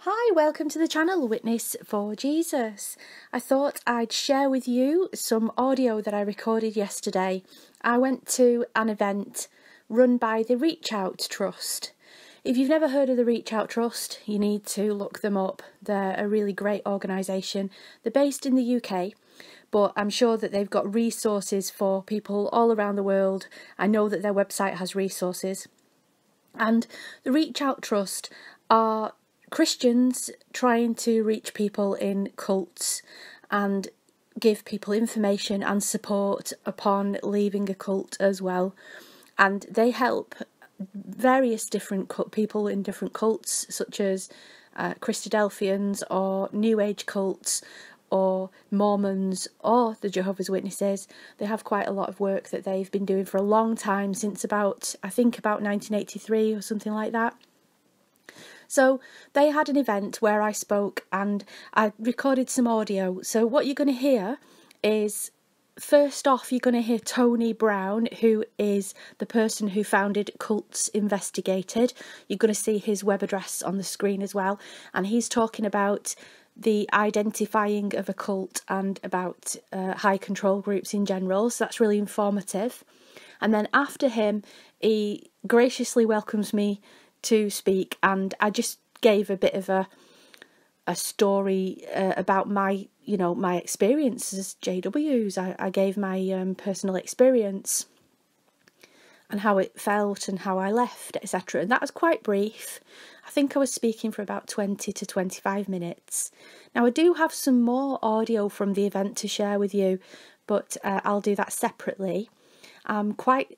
Hi, welcome to the channel Witness for Jesus. I thought I'd share with you some audio that I recorded yesterday. I went to an event run by the Reachout Trust. If you've never heard of the Reachout Trust, you need to look them up. They're a really great organisation. They're based in the UK, but I'm sure that they've got resources for people all around the world. I know that their website has resources. And the Reachout Trust are Christians trying to reach people in cults and give people information and support upon leaving a cult as well. And they help various different people in different cults, such as Christadelphians or New Age cults or Mormons or the Jehovah's Witnesses. They have quite a lot of work that they've been doing for a long time, since about 1983 or something like that. So they had an event where I spoke and I recorded some audio. So what you're going to hear is, first off, you're going to hear Tony Brown, who is the person who founded Cults Investigated. You're going to see his web address on the screen as well. And he's talking about the identifying of a cult and about high control groups in general. So that's really informative. And then after him, he graciously welcomes me to speak, and I just gave a bit of a story about my experience as JWs. I gave my personal experience and how it felt and how I left, etc. And that was quite brief. I think I was speaking for about 20 to 25 minutes. Now I do have some more audio from the event to share with you, but I'll do that separately. I'm quite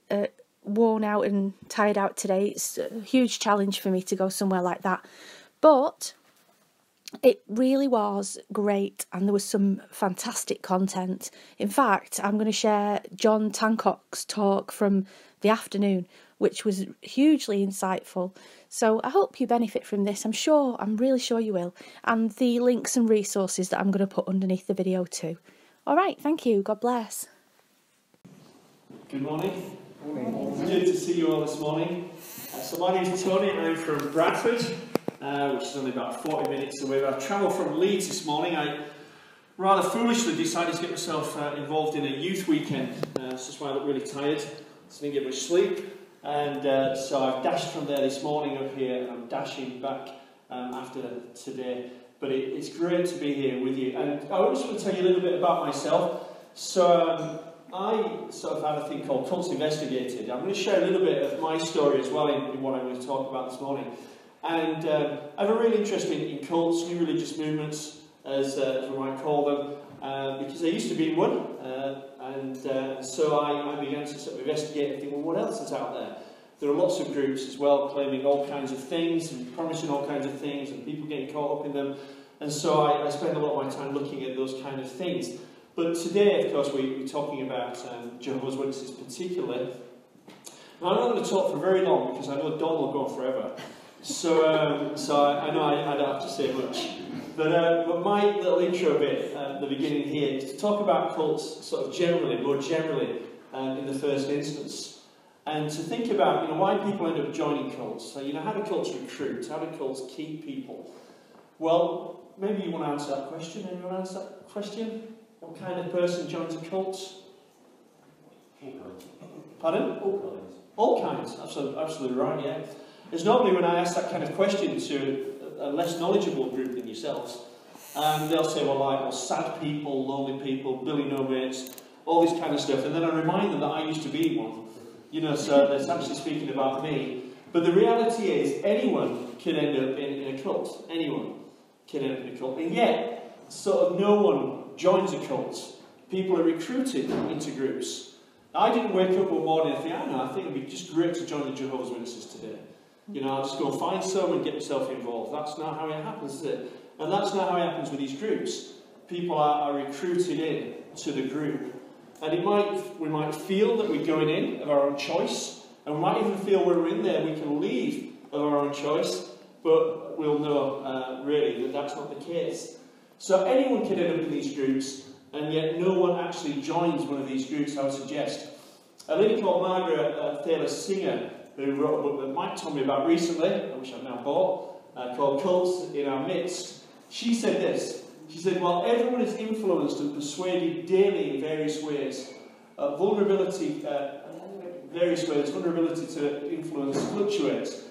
worn out and tired out today. It's a huge challenge for me to go somewhere like that, but it really was great, and there was some fantastic content. In fact, I'm going to share John Tancock's talk from the afternoon, which was hugely insightful. So I hope you benefit from this. I'm really sure you will, and the links and resources that I'm going to put underneath the video too. All right, thank you. God bless. Good morning. It's good to see you all this morning. So my name's Tony, and I'm from Bradford, which is only about 40 minutes away. I've travelled from Leeds this morning. I rather foolishly decided to get myself involved in a youth weekend, so that's why I look really tired. So I didn't get much sleep, and so I've dashed from there this morning up here, and I'm dashing back after today. But it's great to be here with you, and I just want to tell you a little bit about myself. So I sort of have a thing called Cults Investigated. I'm going to share a little bit of my story as well in what I'm going to talk about this morning. And I have a real interest in cults, new religious movements, as we might call them, because I used to be in one. So I began to sort of investigate and think, well, what else is out there? There are lots of groups as well claiming all kinds of things and promising all kinds of things, and people getting caught up in them. And so I spend a lot of my time looking at those kind of things. But today, of course, we're talking about Jehovah's Witnesses particularly. Now, I'm not going to talk for very long because I know Don will go on forever. So I know I don't have to say much. But my little intro bit at the beginning here is to talk about cults sort of generally, more generally, in the first instance. And to think about, why people end up joining cults. So, how do cults recruit? How do cults keep people? Well, maybe you want to answer that question. Anyone answer that question? What kind of person joins a cult? All kinds. Pardon? All kinds. All kinds, absolutely right, yeah. It's normally when I ask that kind of question to a less knowledgeable group than yourselves, they'll say, well, sad people, lonely people, Billy No Mates, all this kind of stuff. And then I remind them that I used to be one. So that's actually speaking about me. But the reality is, anyone can end up in a cult. Anyone can end up in a cult. And yet, sort of no one joins a cult. People are recruited into groups. I didn't wake up one morning and think, I think it'd be just great to join the Jehovah's Witnesses today. I'll just go and find some and get myself involved. That's not how it happens, is it? And that's not how it happens with these groups. People are recruited in to the group. And we might feel that we're going in of our own choice, and we might even feel when we're in there we can leave of our own choice, but we'll know really that that's not the case. So anyone can end up in these groups, and yet no one actually joins one of these groups, I would suggest. A lady called Margaret Thaler Singer, who wrote a book that Mike told me about recently, which I've now bought, called Cults in Our Midst. She said this. She said, while everyone is influenced and persuaded daily in various ways, vulnerability to influence fluctuates.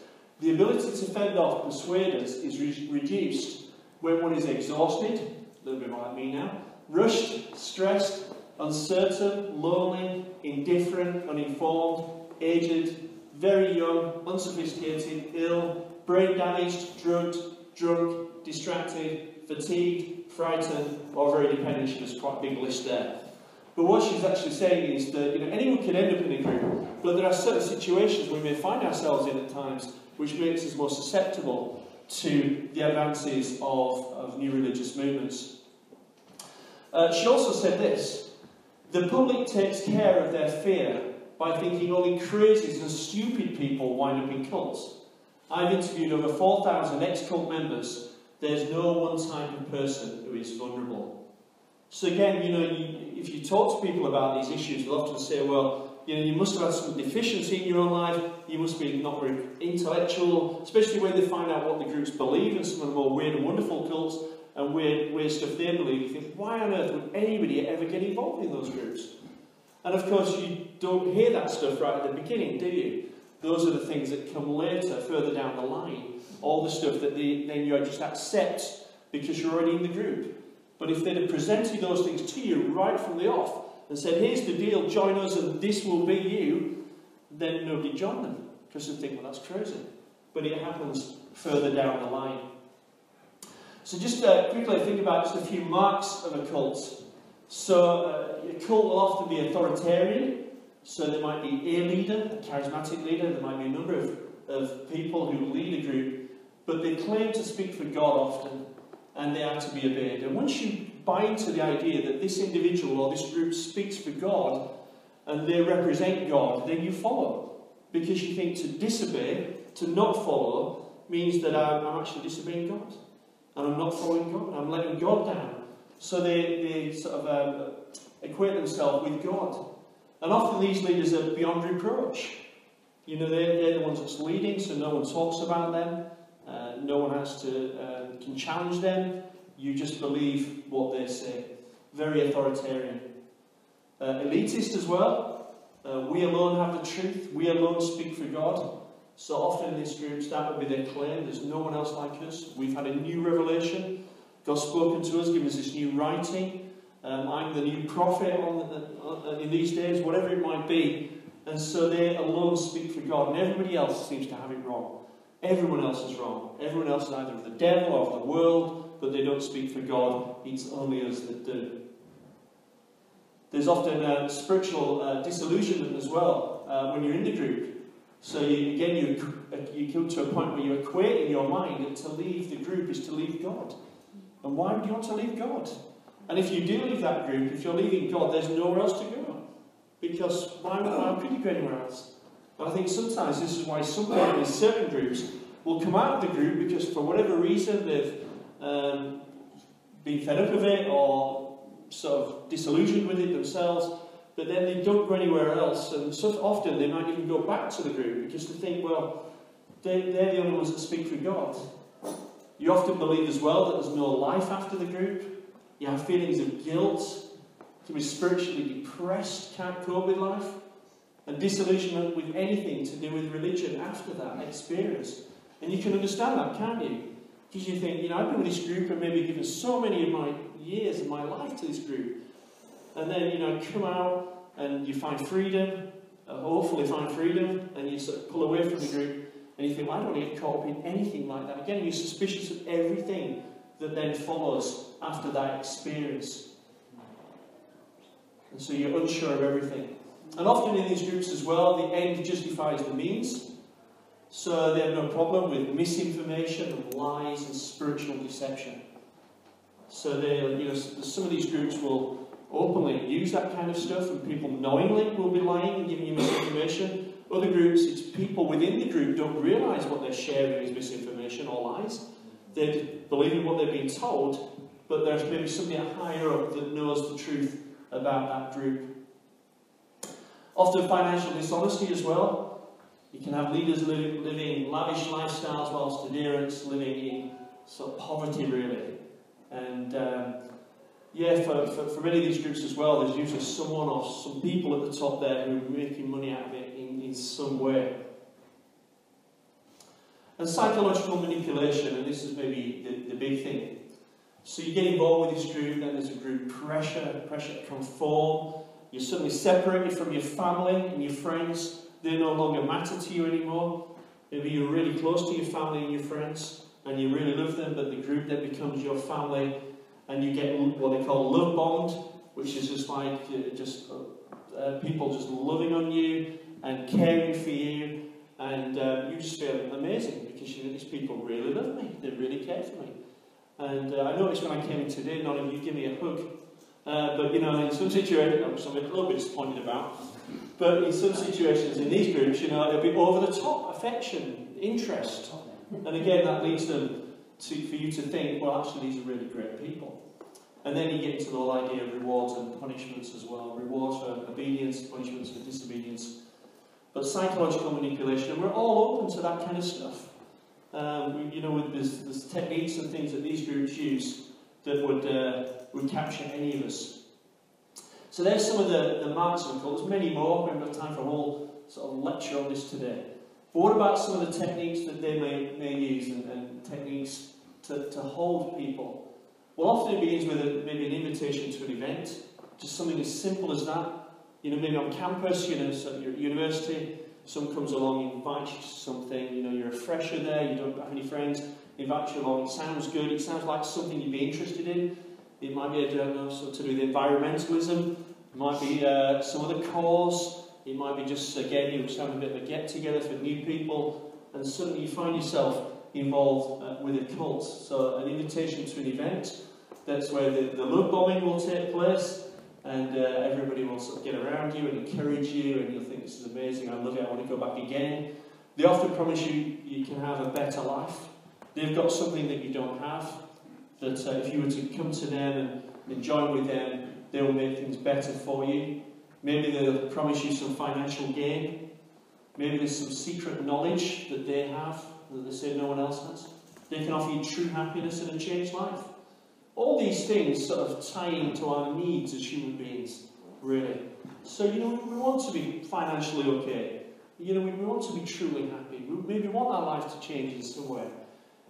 The ability to fend off persuaders is reduced when one is exhausted, a little bit like me now, rushed, stressed, uncertain, lonely, indifferent, uninformed, aged, very young, unsophisticated, ill, brain damaged, drugged, drunk, distracted, fatigued, frightened, or very dependent. She does quite a big list there. But what she's actually saying is that anyone can end up in a group, but there are certain situations we may find ourselves in at times which makes us more susceptible to the advances of new religious movements. She also said this: the public takes care of their fear by thinking only crazies and stupid people wind up in cults. I've interviewed over 4,000 ex-cult members. There's no one type of person who is vulnerable. So again, if you talk to people about these issues, they'll often say, well, you must have had some deficiency in your own life, you must be not very intellectual, especially when they find out what the groups believe and some of the more weird and wonderful cults and weird stuff they believe. You think, why on earth would anybody ever get involved in those groups? And of course, you don't hear that stuff right at the beginning, do you? Those are the things that come later, further down the line. All the stuff that then you just accept because you're already in the group. But if they'd have presented those things to you right from the off and said, here's the deal, join us and this will be you, then nobody joined them. Because they think, well, that's crazy. But it happens further down the line. So just quickly think about just a few marks of a cult. So a cult will often be authoritarian. So there might be a leader, a charismatic leader. There might be a number of people who lead a group. But they claim to speak for God often, and they are to be obeyed. And once you buy into the idea that this individual or this group speaks for God, and they represent God, then you follow. Because you think to disobey, to not follow, means that I'm actually disobeying God. And I'm not following God, I'm letting God down. So they sort of equate themselves with God. And often these leaders are beyond reproach. They're the ones that's leading, so no one talks about them. No one can challenge them. You just believe what they say. Very authoritarian. Elitist as well. We alone have the truth. We alone speak for God. So often in these groups, that would be their claim. There's no one else like us. We've had a new revelation. God's spoken to us, given us this new writing. I'm the new prophet in these days, whatever it might be. And so they alone speak for God. And everybody else seems to have it wrong. Everyone else is wrong. Everyone else is either of the devil or of the world, but they don't speak for God. It's only us that do. There's often spiritual disillusionment as well when you're in the group. So you come to a point where you equate in your mind that to leave the group is to leave God. And why would you want to leave God? And if you do leave that group, if you're leaving God, there's nowhere else to go. Because why could you go anywhere else? But I think sometimes this is why some people in certain groups will come out of the group because for whatever reason they've been fed up of it or sort of disillusioned with it themselves, but then they don't go anywhere else, and so often they might even go back to the group because they think, well, they're the only ones that speak for God. You often believe as well that there's no life after the group. You have feelings of guilt, you can be spiritually depressed, can't cope with life, and disillusionment with anything to do with religion after that experience. And you can understand that, can't you? Because you think, I've been with this group and maybe given so many of my years of my life to this group. And then, come out and you find freedom, hopefully find freedom, and you sort of pull away from the group, and you think, well, I don't want to get caught up in anything like that. Again, you're suspicious of everything that then follows after that experience. And so you're unsure of everything. And often in these groups as well, the end justifies the means. So they have no problem with misinformation and lies and spiritual deception. So some of these groups will openly use that kind of stuff, and people knowingly will be lying and giving you misinformation. Other groups, it's people within the group don't realise what they're sharing is misinformation or lies. They're believing what they're being told, but there's maybe somebody higher up that knows the truth about that group. Often financial dishonesty as well. You can have leaders living lavish lifestyles whilst adherents living in sort of poverty, really. And yeah, for many of these groups as well, there's usually someone or some people at the top there who are making money out of it in some way. And psychological manipulation, and this is maybe the big thing. So you get involved with this group, then there's a group pressure to conform. You're suddenly separated from your family and your friends. They no longer matter to you anymore. Maybe you're really close to your family and your friends, and you really love them, but the group then becomes your family, and you get what they call love bombed, which is just like people just loving on you and caring for you, and you just feel amazing because you know these people really love me, they really care for me. And I noticed when I came in today, none of you give me a hug. But you know, in some situations, which I'm a little bit disappointed about, but in some situations in these groups, you know, it'll be over the top affection, interest, and again that leads them for you to think, well, actually these are really great people. And then you get into the whole idea of rewards and punishments as well. Rewards for obedience, punishments for disobedience. But psychological manipulation, and we're all open to that kind of stuff. You know, there's techniques and things that these groups use that would capture any of us. So there's some of the marks of a cult. There's many more. We haven't got time for a whole sort of lecture on this today. But what about some of the techniques that they may use and techniques to hold people? Well, often it begins with maybe an invitation to an event, just something as simple as that. You know, maybe on campus, you know, so you're at university, someone comes along, invites you to something, you know, you're a fresher there, you don't have any friends, invite you along, it sounds good, it sounds like something you'd be interested in. It might be, I don't know, something to do with environmentalism, it might be some other cause, it might be just, again, you're just having a bit of a get-together for new people, and suddenly you find yourself involved with a cult. So an invitation to an event, that's where the love bombing will take place, and everybody will sort of get around you and encourage you, and you'll think this is amazing, I love it, I want to go back again. They often promise you can have a better life. They've got something that you don't have, that if you were to come to them and join with them, they will make things better for you. Maybe they'll promise you some financial gain. Maybe there's some secret knowledge that they have that they say no one else has. They can offer you true happiness and a changed life. All these things sort of tie into our needs as human beings, really. So, you know, we want to be financially okay. You know, we want to be truly happy. We maybe want our life to change in some way.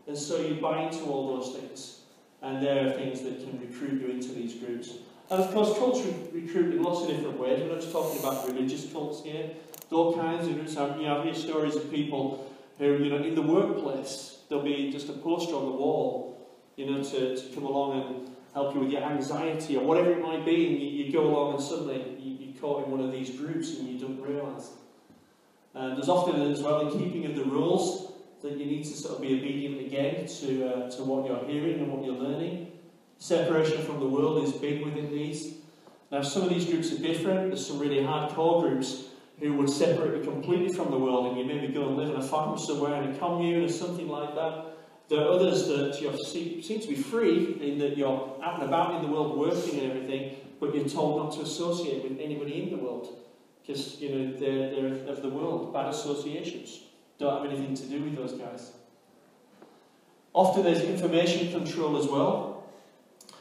And so you buy into all those things. And there are things that can recruit you into these groups. And of course, cults recruit in lots of different ways. We're not just talking about religious cults here. There are all kinds of groups. You know, I hear stories of people who, you know, in the workplace, there'll be just a poster on the wall, you know, to come along and help you with your anxiety or whatever it might be, and you go along and suddenly you're caught in one of these groups and you don't realise. And there's often as well in keeping of the rules that you need to sort of be obedient again to what you're hearing and what you're learning. Separation from the world is big within these. Now some of these groups are different. There's some really hardcore groups who would separate you completely from the world, and you maybe go and live in a farm somewhere in a commune or something like that. There are others that seem to be free in that you're out and about in the world working and everything, but you're told not to associate with anybody in the world because, you know, they're of the world, bad associations. Don't have anything to do with those guys. Often there's information control as well.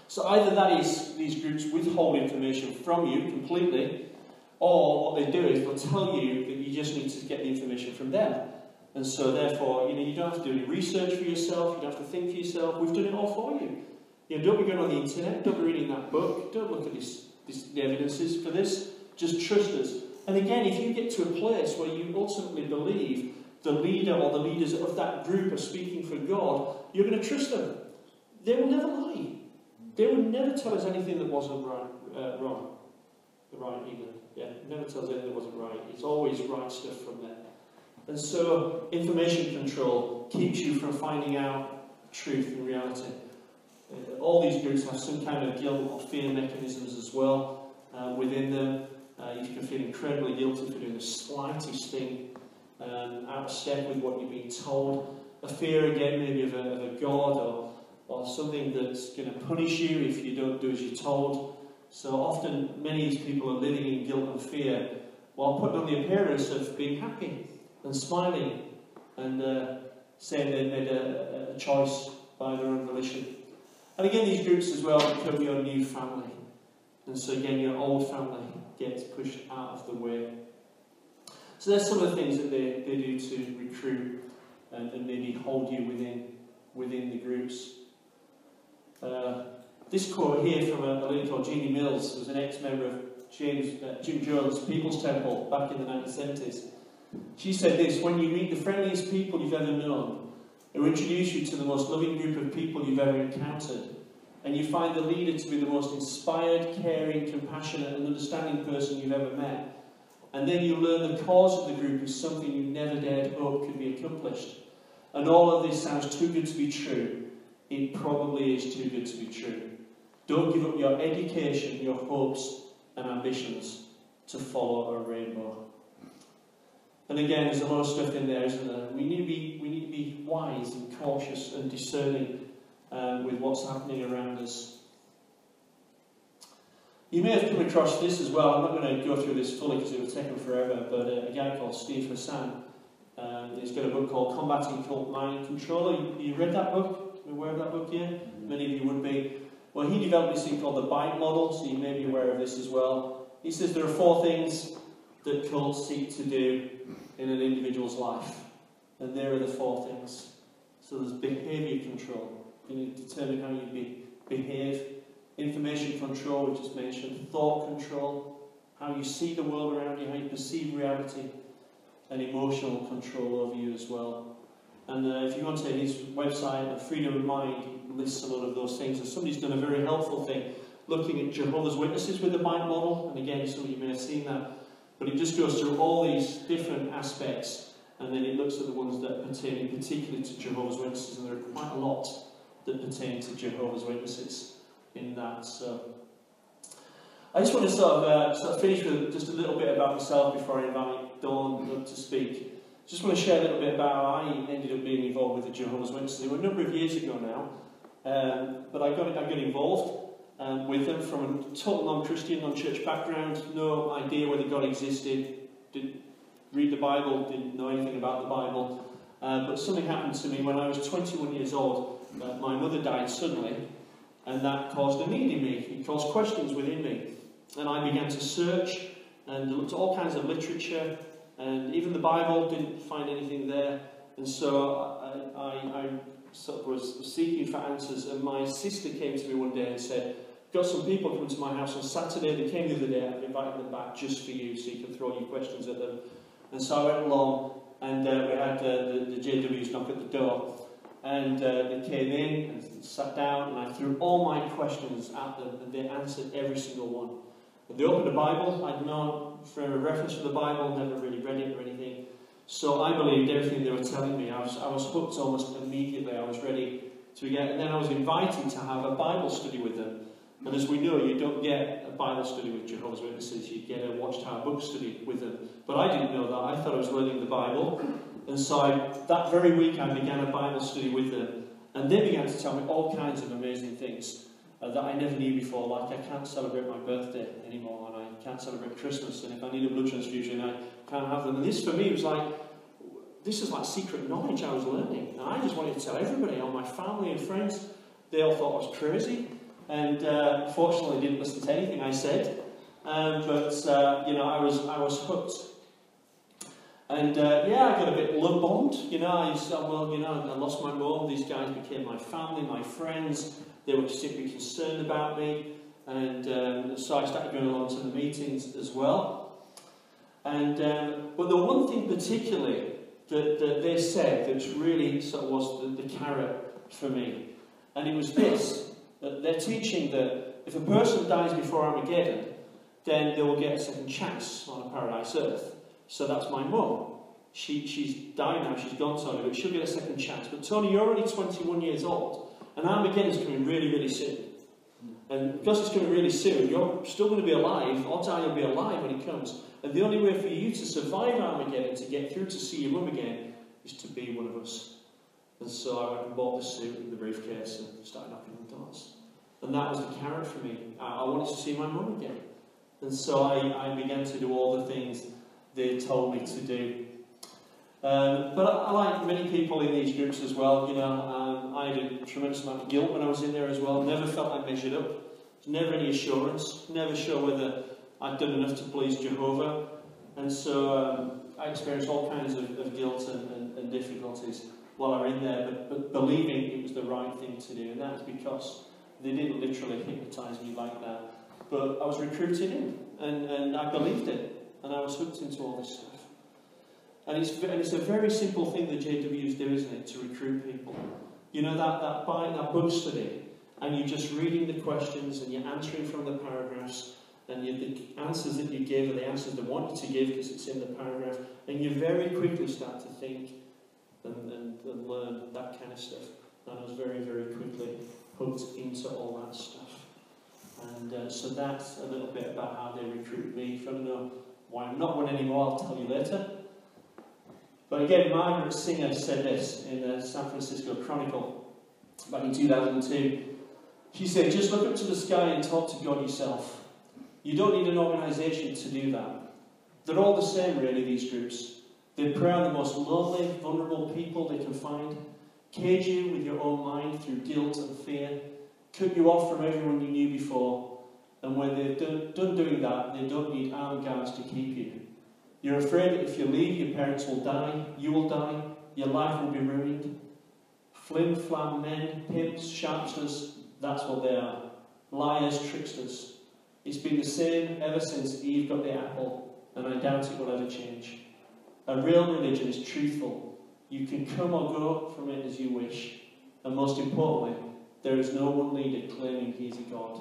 So either that is these groups withhold information from you completely, or what they do is they'll tell you that you just need to get the information from them. And so therefore, you know, you don't have to do any research for yourself, you don't have to think for yourself, we've done it all for you. You know, don't be going on the internet, don't be reading that book, don't look at the evidences for this, just trust us. And again, if you get to a place where you ultimately believe the leader or the leaders of that group are speaking for God, you're going to trust them. They will never lie. They will never tell us anything that wasn't wrong. Right either. Yeah, never tells anything that wasn't right. It's always right stuff from there. And so, information control keeps you from finding out truth and reality. All these groups have some kind of guilt or fear mechanisms as well within them. You can feel incredibly guilty for doing the slightest thing out of step with what you're being told. A fear, again, maybe of a god or something that's going to punish you if you don't do as you're told. So often, many of these people are living in guilt and fear while putting on the appearance of being happy. and smiling and saying they made a choice by their own volition. And again, these groups as well become your new family. And so again, your old family gets pushed out of the way. So there's some of the things that they do to recruit and maybe hold you within the groups. This quote here from a lady called Jeannie Mills, who was an ex-member of Jim Jones' People's Temple back in the 1970s. She said this: when you meet the friendliest people you've ever known, who introduce you to the most loving group of people you've ever encountered, and you find the leader to be the most inspired, caring, compassionate and understanding person you've ever met, and then you learn the cause of the group is something you never dared hope could be accomplished, and all of this sounds too good to be true, it probably is too good to be true. Don't give up your education, your hopes and ambitions to follow a rainbow. And again, there's a lot of stuff in there, isn't there? We need to be wise and cautious and discerning with what's happening around us. You may have come across this as well. I'm not going to go through this fully because it would take forever, but a guy called Steve Hassan, he's got a book called Combating Cult Mind Control. You read that book? Aware of that book, yeah? Many of you would be. Well, he developed this thing called the bite model, so you may be aware of this as well. He says there are 4 things that cults seek to do in an individual's life. And there are the 4 things. So there's behaviour control. You need to determine how you behave. Information control, which is mentioned. Thought control, how you see the world around you, how you perceive reality. And emotional control over you as well. And if you go onto his website, Freedom of Mind, he lists a lot of those things. And somebody's done a very helpful thing, looking at Jehovah's Witnesses with the bite model. And again, some of you may have seen that. But it just goes through all these different aspects, and then it looks at the ones that pertain particularly to Jehovah's Witnesses, and there are quite a lot that pertain to Jehovah's Witnesses in that. So I just want to sort of finish with just a little bit about myself before I invite Dawn up to speak. Just want to share a little bit about how I ended up being involved with the Jehovah's Witnesses. It was a number of years ago now, but I got involved with them from a total non-Christian, non-church background, no idea whether God existed, didn't read the Bible, didn't know anything about the Bible, but something happened to me when I was 21 years old. My mother died suddenly, and that caused a need in me. It caused questions within me, and I began to search and looked at all kinds of literature, and even the Bible, didn't find anything there, and so I sort of was seeking for answers, and my sister came to me one day and said, got some people coming to my house on Saturday. They came the other day. I've invited them back just for you so you can throw your questions at them. And so I went along, and we had the JWs knock at the door. And they came in and sat down, and I threw all my questions at them, and they answered every single one. And they opened the Bible. I'd known for a reference for the Bible, never really read it or anything. So I believed everything they were telling me. I was hooked almost immediately. I was ready to get, and then I was invited to have a Bible study with them. And as we know, you don't get a Bible study with Jehovah's Witnesses, you get a Watchtower book study with them. But I didn't know that. I thought I was learning the Bible. And so that very week I began a Bible study with them. And they began to tell me all kinds of amazing things that I never knew before. Like I can't celebrate my birthday anymore, and I can't celebrate Christmas. And if I need a blood transfusion, I can't have them. And this for me was like, this is like secret knowledge I was learning. And I just wanted to tell everybody, all my family and friends. They all thought I was crazy. And fortunately, didn't listen to anything I said, but you know, I was hooked. And yeah, I got a bit love bombed. You know, I said, well, you know, I lost my mum. These guys became my family, my friends. They were simply concerned about me, and so I started going along to the meetings as well. And but the one thing particularly that they said that really sort of was the carrot for me, and it was this. They're teaching that if a person dies before Armageddon, then they will get a second chance on a paradise earth. So that's my mum. She's died now, she's gone, Tony, but she'll get a second chance. But Tony, you're only 21 years old, and Armageddon's coming really, really soon. And because it's coming really soon, you're still going to be alive. Odds are you'll be alive when it comes. And the only way for you to survive Armageddon, to get through to see your mum again, is to be one of us. And so I went and bought the suit and the briefcase and started knocking on doors. And that was the carrot for me. I wanted to see my mum again. And so I began to do all the things they told me to do. But I like many people in these groups as well. I had a tremendous amount of guilt when I was in there as well. Never felt I measured up. Never any assurance. Never sure whether I'd done enough to please Jehovah. And so I experienced all kinds of guilt and difficulties while I was in there, but believing it was the right thing to do. And that's because they didn't literally hypnotise me like that. But I was recruited in, and I believed it, and I was hooked into all this stuff. And it's a very simple thing that JWs do, isn't it, to recruit people? That book study, and you're just reading the questions, and you're answering from the paragraphs, and the answers that you give are the answers they want you to give because it's in the paragraph, and you very quickly start to think and learn that kind of stuff. And I was very, very quickly hooked into all that stuff. And so that's a little bit about how they recruit me. If you want to know why I'm not one anymore, I'll tell you later. But again, Margaret Singer said this in the San Francisco Chronicle back in 2002. She said, just look up to the sky and talk to God yourself. You don't need an organisation to do that. They're all the same, really, these groups. They prey on the most lonely, vulnerable people they can find, cage you with your own mind through guilt and fear, cut you off from everyone you knew before, and when they've done doing that, they don't need armed guards to keep you. You're afraid that if you leave, your parents will die, you will die, your life will be ruined. Flim-flam men, pimps, sharpsters, that's what they are. Liars, tricksters. It's been the same ever since Eve got the apple, and I doubt it will ever change. A real religion is truthful. You can come or go from it as you wish. And most importantly, there is no one leader claiming he's a god.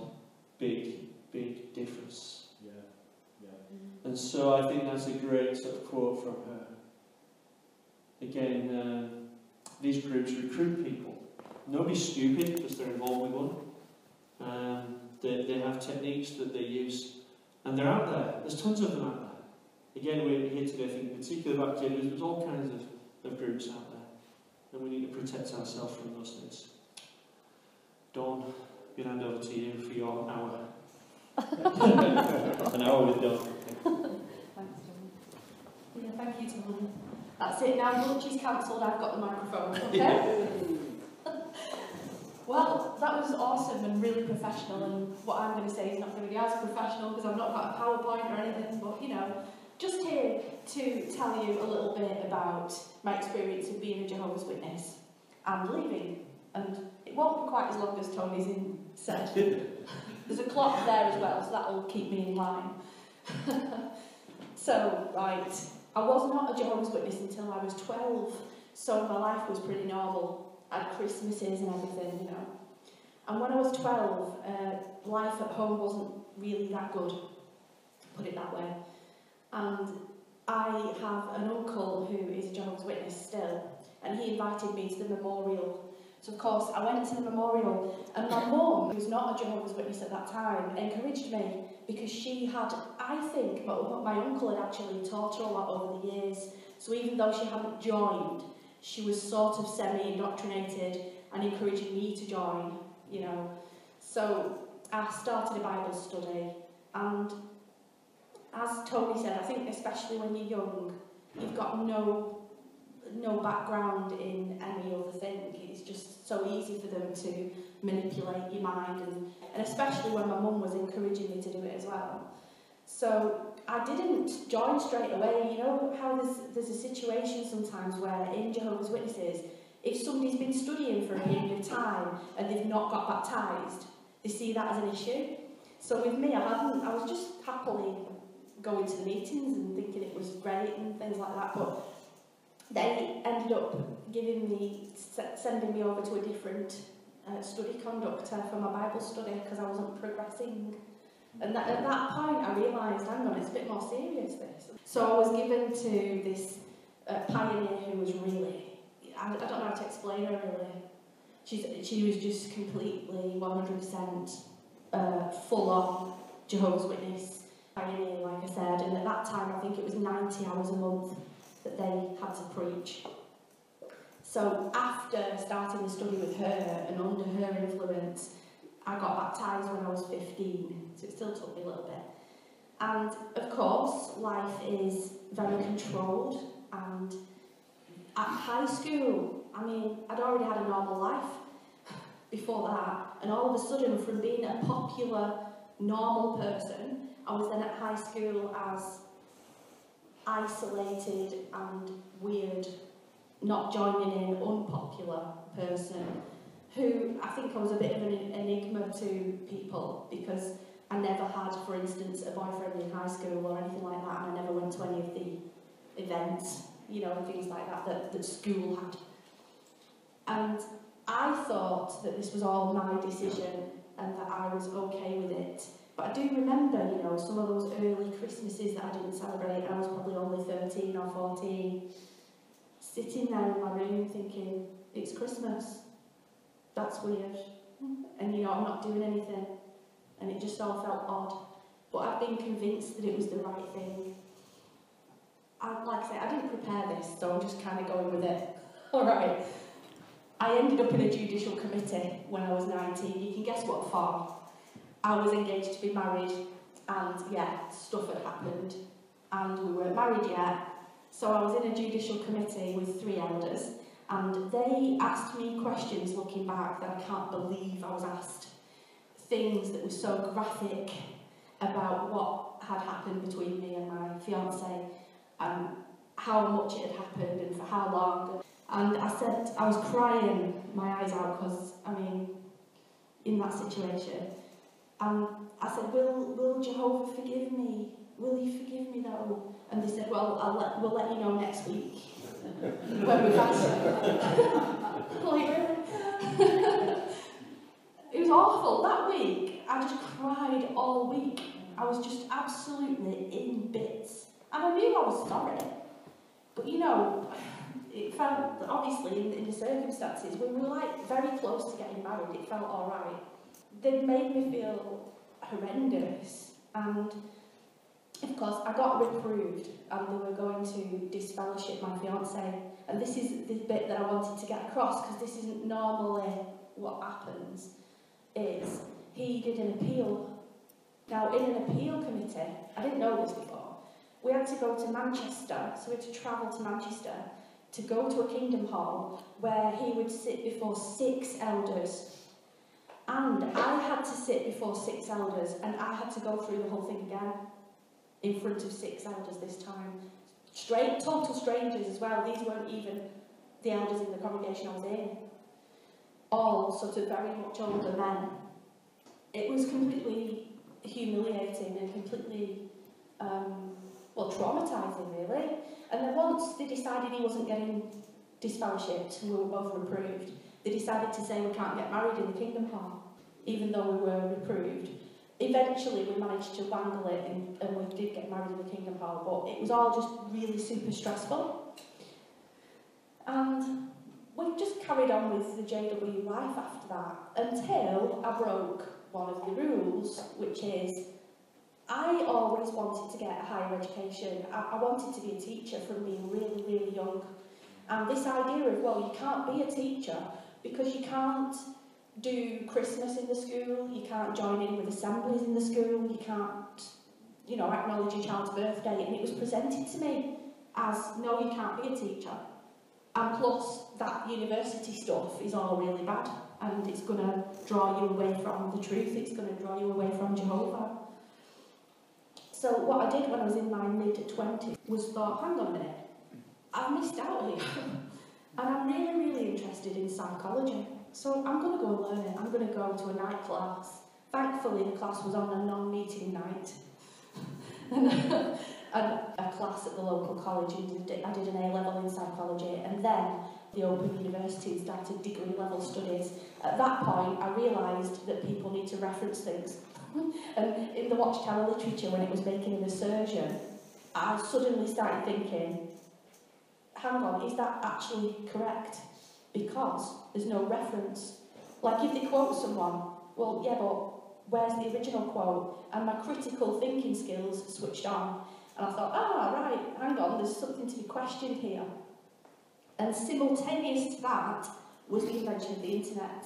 Big, big difference. And so I think that's a great sort of quote from her. Again, these groups recruit people. Nobody's stupid because they're involved with one. They have techniques that they use, and they're out there. There's tons of them out there. Again, we're here today thinking particularly about JWs. There's all kinds of groups out there, and we need to protect ourselves from those things. Dawn, I'm going to hand over to you for your hour. An hour with Dawn. Thanks, John. Yeah, thank you, Tom. That's it now. Lunch is cancelled. I've got the microphone. Okay. Well, that was awesome and really professional. And what I'm going to say is not going to be as professional because I've not got a PowerPoint or anything. But just here to tell you a little bit about my experience of being a Jehovah's Witness and leaving. And it won't be quite as long as Tony's said. There's a clock there as well, so that'll keep me in line. So, right, I was not a Jehovah's Witness until I was 12, so my life was pretty normal. I had Christmases and everything, And when I was 12, life at home wasn't really that good, put it that way. And I have an uncle who is a Jehovah's Witness still, and he invited me to the memorial. So, of course, I went to the memorial, and my mum, who was not a Jehovah's Witness at that time, encouraged me because she had, I think, my uncle had actually taught her a lot over the years. So even though she hadn't joined, she was sort of semi-indoctrinated and encouraging me to join, So I started a Bible study, and as Tony said, I think especially when you're young, you've got no background in any other thing. It's just so easy for them to manipulate your mind, and especially when my mum was encouraging me to do it as well. So I didn't join straight away. You know how there's a situation sometimes where in Jehovah's Witnesses, if somebody's been studying for a period of time and they've not got baptised, they see that as an issue. So with me, I was just happily going to the meetings and thinking it was great and things like that, but they ended up sending me over to a different study conductor for my Bible study because I wasn't progressing. And at that point I realised, hang on, it's a bit more serious this. So I was given to this pioneer who was really, I don't know how to explain her really. She was just completely 100% full-on Jehovah's Witness pioneer, like I said, and at that time I think it was 90 hours a month that they had to preach. So after starting the study with her and under her influence, I got baptised when I was 15, so it still took me a little bit. And of course, life is very controlled, and At high school, I mean, I'd already had a normal life before that, and all of a sudden, from being a popular, normal person, I was then at high school as isolated and weird, not joining in, unpopular person, who I think I was a bit of an enigma to people, because I never had, for instance, a boyfriend in high school or anything like that, and I never went to any of the events, you know, and things like that that school had. And I thought that this was all my decision and that I was okay with it. But I do remember, you know, some of those early Christmases that I didn't celebrate. I was probably only 13 or 14, sitting there in my room thinking, it's Christmas. That's weird. And, you know, I'm not doing anything. And it just all felt odd. But I've been convinced that it was the right thing. Like I say, I didn't prepare this, so I'm just kind of going with it. All right. I ended up in a judicial committee when I was 19. You can guess what for. I was engaged to be married, and yeah, stuff had happened, and we weren't married yet. So I was in a judicial committee with 3 elders, and they asked me questions looking back that I can't believe I was asked. Things that were so graphic about what had happened between me and my fiancé, and how much it had happened and for how long. And I said, I was crying my eyes out because, I mean, in that situation. And I said, will Jehovah forgive me? Will he forgive me though? And they said, well, we'll let you know next week when we've asked. Like, really? It was awful. That week, I just cried all week. I was just absolutely in bits. And I knew I was sorry. But you know, it felt, obviously, in the circumstances, we were like very close to getting married. It felt alright. They made me feel horrendous. And of course, I got reproved, and they were going to disfellowship my fiancé. And this is the bit that I wanted to get across, because this isn't normally what happens, is he did an appeal. Now, in an appeal committee, I didn't know this before, we had to go to Manchester, so we had to travel to Manchester to go to a kingdom hall where he would sit before 6 elders. And I had to sit before 6 elders, and I had to go through the whole thing again in front of 6 elders this time. Total strangers as well. These weren't even the elders in the congregation I was in. All sort of very much older men. It was completely humiliating and completely, traumatising really. And then once they decided he wasn't getting disfellowshipped, and we were both reproved, they decided to say we can't get married in the kingdom hall, even though we were reproved. Eventually we managed to wangle it, and we did get married in the kingdom hall, but it was all just really super stressful. And we just carried on with the JW life after that, until I broke one of the rules, which is I always wanted to get a higher education. I wanted to be a teacher from being really, really young. And this idea of, well, you can't be a teacher because you can't do Christmas in the school, you can't join in with assemblies in the school, you can't, acknowledge your child's birthday. And it was presented to me as, no, you can't be a teacher. And plus, that university stuff is all really bad, and it's going to draw you away from the truth, it's going to draw you away from Jehovah. So what I did when I was in my mid-20s was thought, hang on a minute, I've missed out here. And I'm really, really interested in psychology. So I'm going to go and learn it. I'm going to go to a night class. Thankfully, the class was on a non-meeting night. and a class at the local college, and I did an A-level in psychology, and then the Open University started degree-level studies. At that point, I realised that people need to reference things. And in the Watchtower literature, when it was making an assertion, I suddenly started thinking, hang on, is that actually correct? Because there's no reference. Like if they quote someone, well, yeah, but where's the original quote? And my critical thinking skills switched on. And I thought, right, hang on, there's something to be questioned here. And simultaneous to that was the invention of the internet.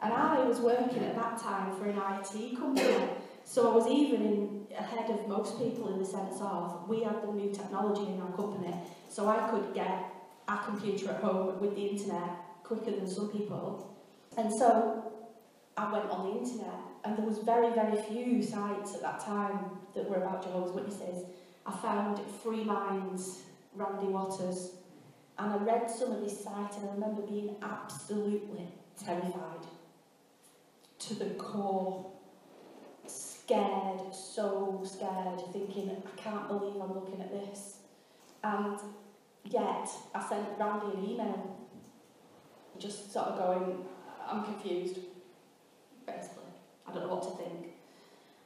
And I was working at that time for an IT company, so I was even ahead of most people in the sense of, we had the new technology in our company, so I could get a computer at home with the internet quicker than some people. And so I went on the internet, and there was very, very few sites at that time that were about Jehovah's Witnesses. I found Free Minds, Randy Waters, and I read some of his sites, and I remember being absolutely terrified to the core. Scared, so scared, thinking, I can't believe I'm looking at this. And yet, I sent Randy an email, just sort of going, I'm confused, basically. I don't know what to think.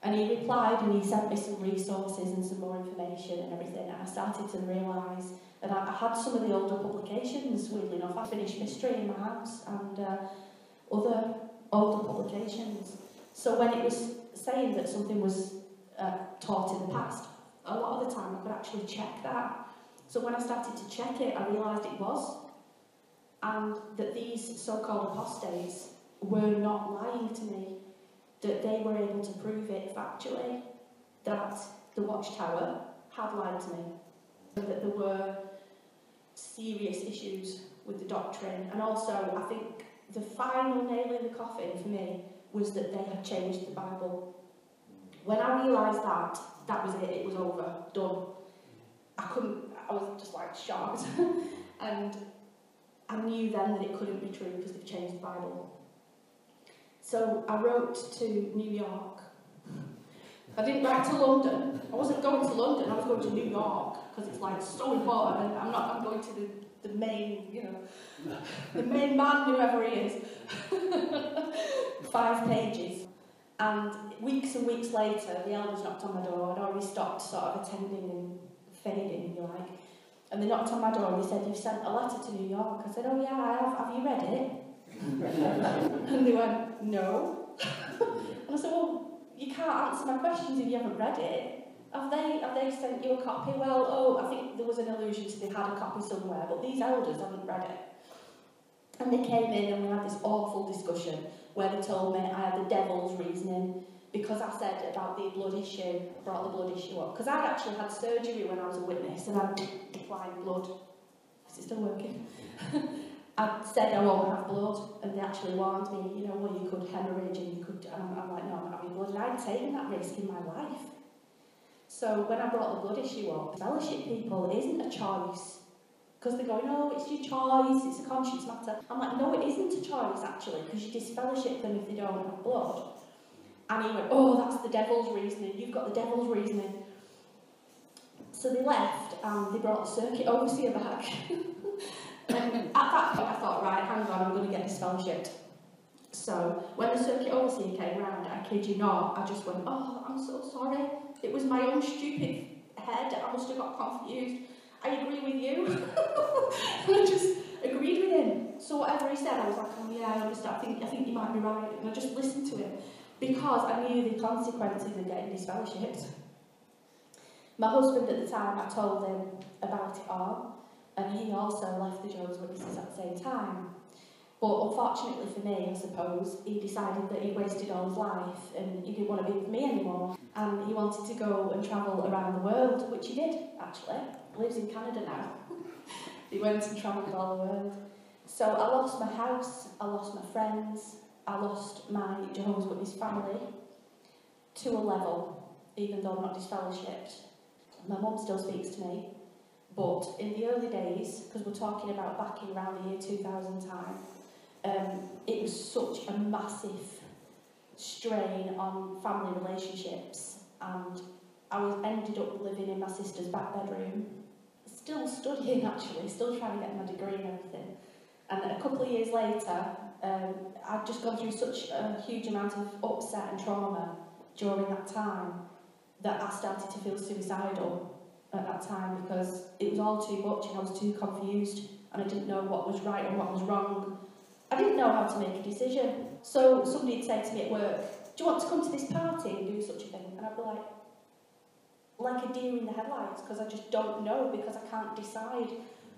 And he replied, and he sent me some resources and some more information and everything, and I started to realise that I had some of the older publications, weirdly enough. I finished Mystery in my house and other older publications. So when it was saying that something was taught in the past, a lot of the time I could actually check that. So when I started to check it, I realised it was, and that these so-called apostates were not lying to me, that they were able to prove it factually, that the Watchtower had lied to me, and that there were serious issues with the doctrine. And also, I think the final nail in the coffin for me was that they had changed the Bible. When I realised that, that was it was over, done. I was just like shocked. And I knew then that it couldn't be true because they've changed the Bible. So I wrote to New York. I didn't write to London. I wasn't going to London, I was going to New York because it's like so important, and I'm going to the main, the main man, whoever he is. 5 pages. And weeks and weeks later, the elders knocked on my door. I'd already stopped sort of attending and fading, if you like. And they knocked on my door and they said, "You've sent a letter to New York." I said, "Oh yeah, I have. Have you read it?" And they went, "No." And I said, "Well, you can't answer my questions if you haven't read it. Have they sent you a copy?" "Well, I think there was an allusion to they had a copy somewhere, but these elders haven't read it." And they came in and we had this awful discussion where they told me I had the devil's reasoning because I said about the blood issue, brought the blood issue up. Because I'd actually had surgery when I was a witness and I'd declined blood. Is it still working? I said I won't have blood, and they actually warned me, well, you could hemorrhage and you could, and I'm like, no, I'm not having blood. And I'd taken that risk in my life. So when I brought the blood issue up, fellowship people, it isn't a choice. Because they're going, "Oh, it's your choice, it's a conscience matter." I'm like, no, it isn't a choice, actually, because you disfellowship them if they don't have blood. And he went, "Oh, that's the devil's reasoning, you've got the devil's reasoning." So they left, and they brought the circuit overseer back. And at that point, I thought, right, hang on, I'm going to get disfellowshipped. So when the circuit overseer came round, I kid you not, I just went, "Oh, I'm so sorry. It was my own stupid head, I must have got confused. I agree with you." And I just agreed with him. So whatever he said, I was like, "Oh yeah, I understand. I think you might be right." And I just listened to him because I knew the consequences of getting disfellowshipped. My husband at the time, I told him about it all, and he also left the Jehovah's Witnesses at the same time. But unfortunately for me, I suppose, he decided that he'd wasted all his life and he didn't want to be with me anymore. And he wanted to go and travel around the world, which he did, actually. He lives in Canada now. He went and travelled all the world. So I lost my house, I lost my friends, I lost my Jehovah's Witness family to a level, even though I'm not disfellowshipped. My mum still speaks to me, but in the early days, because we're talking about back in around the year 2000 time, it was such a massive strain on family relationships, and I ended up living in my sister's back bedroom, still studying actually, still trying to get my degree and everything. And a couple of years later, I'd just gone through such a huge amount of upset and trauma during that time that I started to feel suicidal at that time because it was all too much and I was too confused and I didn't know what was right and what was wrong. I didn't know how to make a decision. So somebody had said to me at work, "Do you want to come to this party and do such a thing?" And I'd be like a deer in the headlights, because I just don't know, because I can't decide.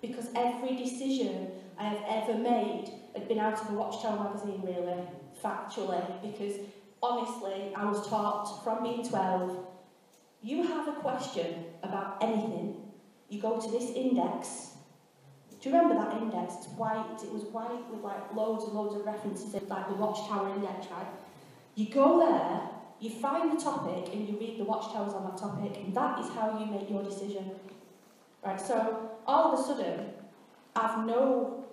Because every decision I have ever made had been out of a Watchtower magazine, really, factually. Because honestly, I was taught from being 12, you have a question about anything, you go to this index, Do you remember that index? It's white. It was white with like loads and loads of references in, like the Watchtower Index, right? You go there, you find the topic, and you read the Watchtowers on that topic, and that is how you make your decision. Right, so all of a sudden, I've no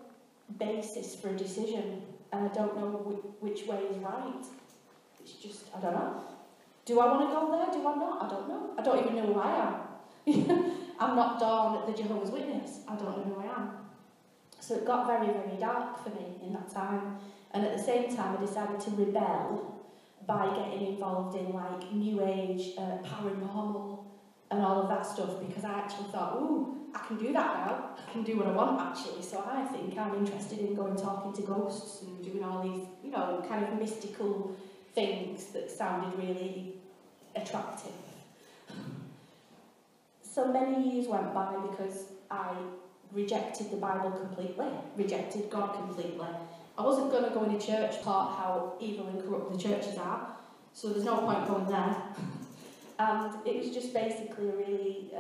basis for a decision, and I don't know which way is right. It's just, I don't know. Do I want to go there? Do I not? I don't know. I don't even know who I am. I'm not Dawn at the Jehovah's Witness. I don't know who I am. So it got very, very dark for me in that time. And at the same time, I decided to rebel by getting involved in like New Age, paranormal, and all of that stuff, because I actually thought, ooh, I can do that now. I can do what I want, actually. So I think I'm interested in going talking to ghosts and doing all these, you know, kind of mystical things that sounded really attractive. So many years went by because I rejected the Bible completely, rejected God completely. I wasn't going to go into church, taught how evil and corrupt the churches are, so there's no point going there. And it was just basically a really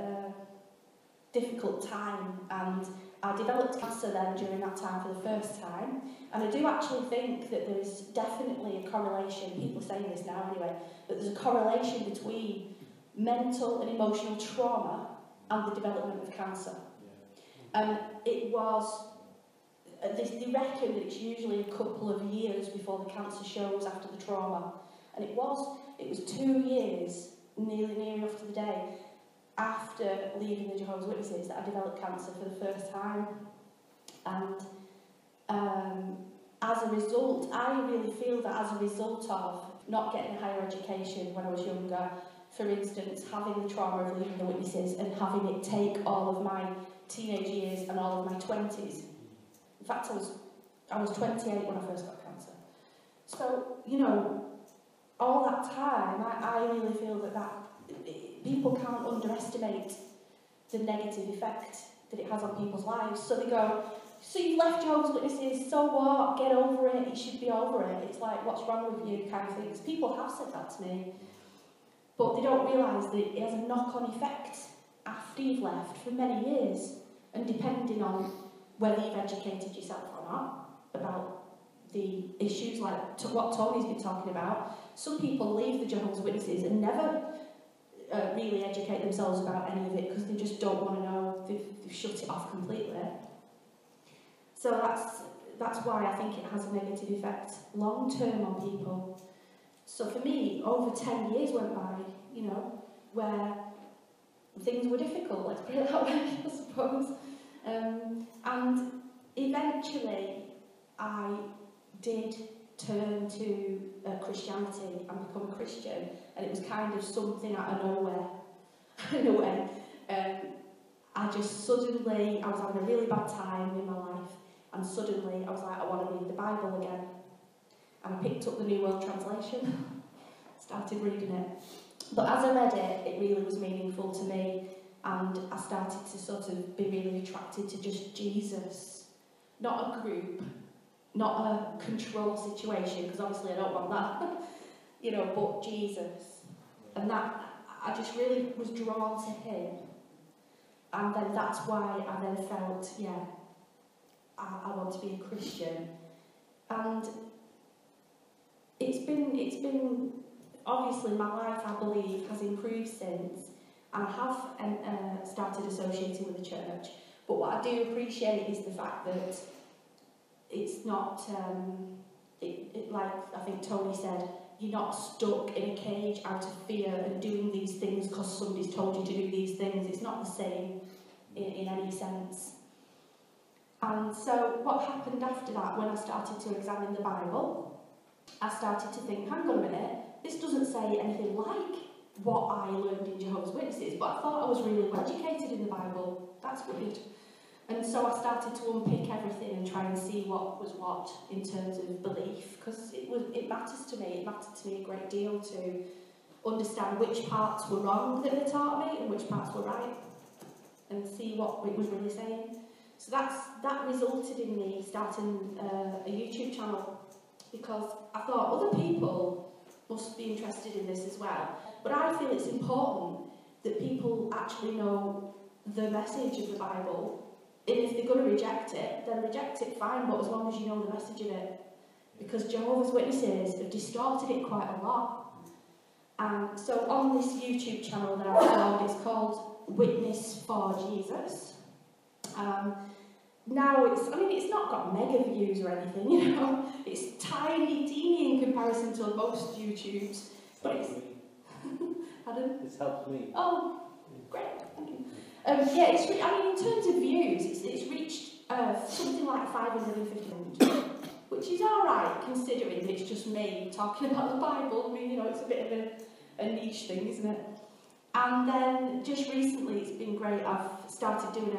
difficult time, and I developed cancer then during that time for the first time. And I do actually think that there's definitely a correlation, people are saying this now anyway, that there's a correlation between mental and emotional trauma and the development of cancer. And it was, they reckon that it's usually a couple of years before the cancer shows after the trauma. And it was 2 years, nearly enough to the day, after leaving the Jehovah's Witnesses that I developed cancer for the first time. And as a result, I really feel that as a result of not getting a higher education when I was younger, for instance, having the trauma of leaving the Witnesses and having it take all of my teenage years and all of my 20s. In fact, I was 28 when I first got cancer. So, you know, all that time, I really feel that people can't underestimate the negative effect that it has on people's lives. So they go, so you've left Jehovah's Witnesses, so what? Get over it, you should be over it. It's like, what's wrong with you, kind of things. People have said that to me, but they don't realise that it has a knock-on effect after you've left for many years. And depending on whether you've educated yourself or not about the issues like what Tony's been talking about, some people leave the Jehovah's Witnesses and never really educate themselves about any of it because they just don't want to know. They've shut it off completely. So that's why I think it has a negative effect long term on people. So for me, over 10 years went by, you know, where things were difficult, let's put it that way, I suppose. And eventually I did turn to Christianity and become a Christian, and it was kind of something out of nowhere, in a way. I just suddenly, I was having a really bad time in my life, and suddenly I was like, I want to read the Bible again. And I picked up the New World Translation, started reading it. But as I read it, it really was meaningful to me, and I started to sort of be really attracted to just Jesus. Not a group, not a control situation, because obviously I don't want that, you know, but Jesus. And that, I just really was drawn to him. And then that's why I then felt, yeah, I want to be a Christian. And it's been obviously my life, I believe, has improved since, and I have started associating with the church. But what I do appreciate is the fact that it's not, like I think Tony said, you're not stuck in a cage out of fear and doing these things because somebody's told you to do these things. It's not the same in any sense. And so what happened after that, when I started to examine the Bible, I started to think, hang on a minute, this doesn't say anything like what I learned in Jehovah's Witnesses, but I thought I was really well educated in the Bible. That's weird. And so I started to unpick everything and try and see what was what in terms of belief, because it matters to me. It mattered to me a great deal to understand which parts were wrong that they taught me and which parts were right, and see what it was really saying. So that resulted in me starting a YouTube channel, because I thought other people must be interested in this as well. But I feel it's important that people actually know the message of the Bible And if they're going to reject it, then reject it, fine, but as long as you know the message of it. Because Jehovah's Witnesses have distorted it quite a lot. And so on this YouTube channel that I've found, it's called Witness for Jesus. Now it's not got mega views or anything, you know. It's tiny, teeny in comparison to most YouTubes. But it's... Pardon? It's helped me. Oh, great, thank you. Yeah, in terms of views, it's reached something like 550, which is alright considering that it's just me talking about the Bible. I mean, you know, it's a bit of a niche thing, isn't it? And then just recently, it's been great. I've started doing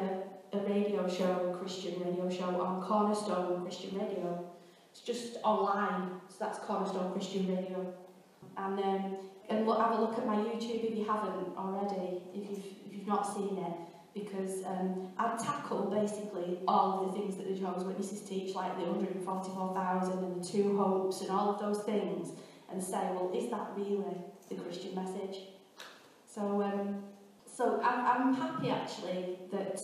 a radio show, a Christian radio show on Cornerstone Christian Radio. It's just online, so that's Cornerstone Christian Radio. And have a look at my YouTube if you haven't already, if you've not seen it, because I tackle basically all of the things that the Jehovah's Witnesses teach, like the 144,000 and the 2 hopes and all of those things, and say, well, is that really the Christian message? So I'm happy actually that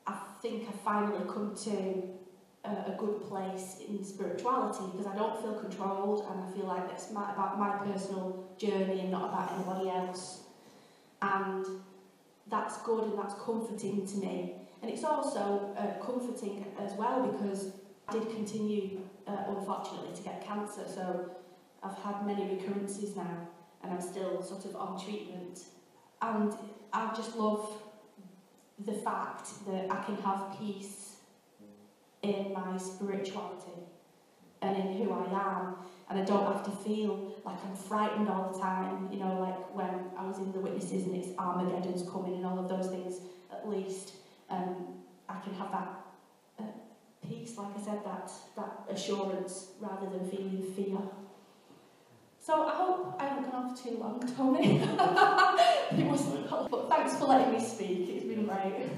I think I've finally come to a good place in spirituality, because I don't feel controlled, and I feel like it's about my personal journey and not about anybody else. And that's good and that's comforting to me. And it's also comforting as well, because I did continue, unfortunately, to get cancer, so I've had many recurrences now, and I'm still sort of on treatment. And I just love the fact that I can have peace in my spirituality and in who I am, and I don't have to feel like I'm frightened all the time, you know, like when I was in the Witnesses and it's Armageddon's coming and all of those things. At least I can have that peace, like I said, that assurance, rather than feeling fear. So I hope I haven't gone on for too long, Tony. It wasn't, but thanks for letting me speak, it's been great.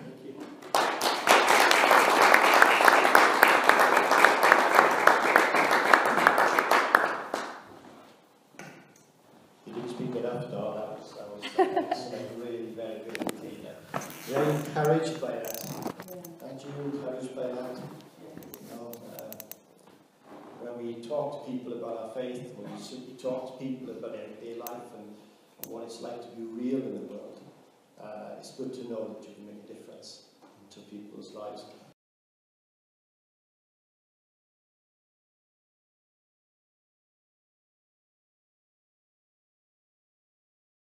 Really very good indeed. Very encouraged by that. Yeah. Aren't you encouraged by that? Yeah. You know, when we talk to people about our faith, when we simply talk to people about everyday life and what it's like to be real in the world, it's good to know that you can make a difference to people's lives.